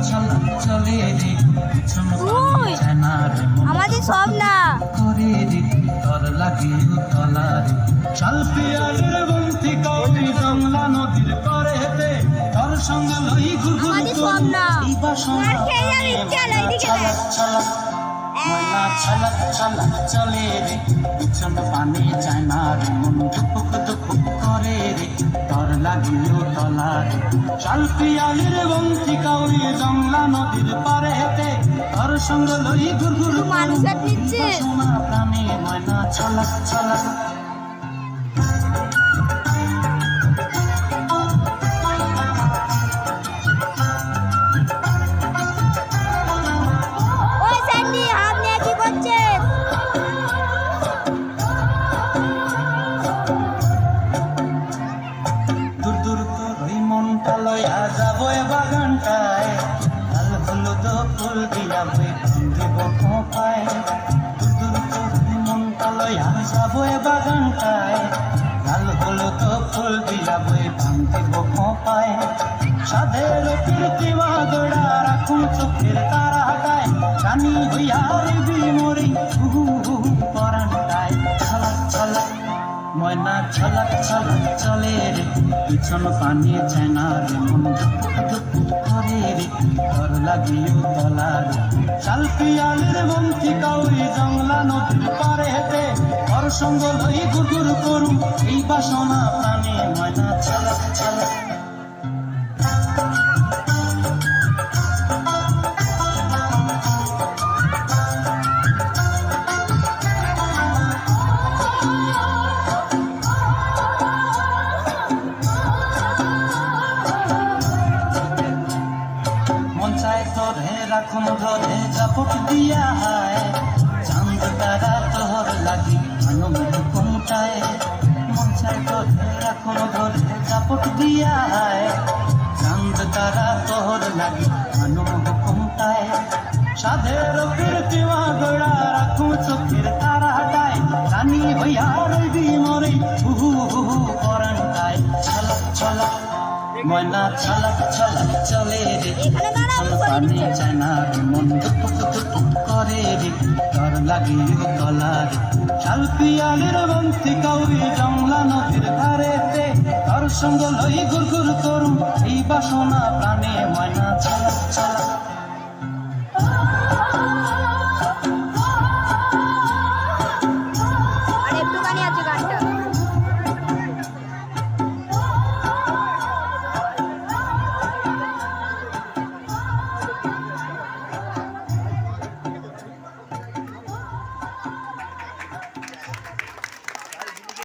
ছলক চলে রে পিছন পানে যায় না রে আমাদের সব না করে রে তোর লাগে তলা রে শালপিয়ালের বন্তি কাউরি জংলা নদীর পারেতে তোর সঙ্গ লই ঘুরঘুর আমাদের সব না এই বাসনা ছলক ছলক ময়না ছলক ছলক চলে রে পিছন পানে যায় না রে মন ধুপুক ধুপুক করে রে তোর লাগিও তলা রে শালপিয়ালের বন্তি কাউরি জংলা নদীর পারেতে তোর সঙ্গ লই ঘুরঘুর মানুষের নিচ্ছে সোনা প্রাণে ময়না ছলক ছলক ওই স্যান্ডি আপনি কি করছেন দূর দূর তোর মনটা লয়া যাবো এ বাগানটায় লাল হলুদ ফুল দিয়া বই দিব খোপায় দূর দূর তোর মনটা লয়া যাবো এ বাগানটায় লাল হলুদ ফুল দিয়া বই দিব খোপায় সাধের কীর্তি মাদড়া রাখুন চোখের তারা গায় জানি হইয়া বিমরি হু হু পরানটায় ছলক ছলক ময়না ছলক ছলক চলে রে পিছন পানি যায় না রে মন ধুপুক করে রে তোর লাগিও তলা রে শালপিয়ালের বন্তি কাউরি জংলা নদীর পারে হেঁটে তোর সঙ্গ লই গুরগুর করু এই বাসনা প্রাণে ময়না ছলক ছলক তোরে রাখুন ধরে জাপট দিয়া হায় চাঁদ তারা তোর লাগি আনন্দ কোনটায় মন চায় তোরে রাখুন ধরে জাপট দিয়া হায় চাঁদ তারা তোর লাগি আনন্দ কোনটায় সাধের কীর্তি মাদড়া রাখুন চোখের তারা হাটায় রানী হইয়া রইবি মরে হু হু পরানটায় ছলক ছলক ময়না ছলক ছলক চলে রে পানি যায় না রে মন ধুপুক ধুপুক করে রে তোর লাগিও তলা রে শালপিয়ালের বন্তি কাউরি জংলা নদীর ধারেতে তোর সঙ্গ লই ঘুরঘুর করুম এই বাসনা প্রাণে ময়না ছলক ছলক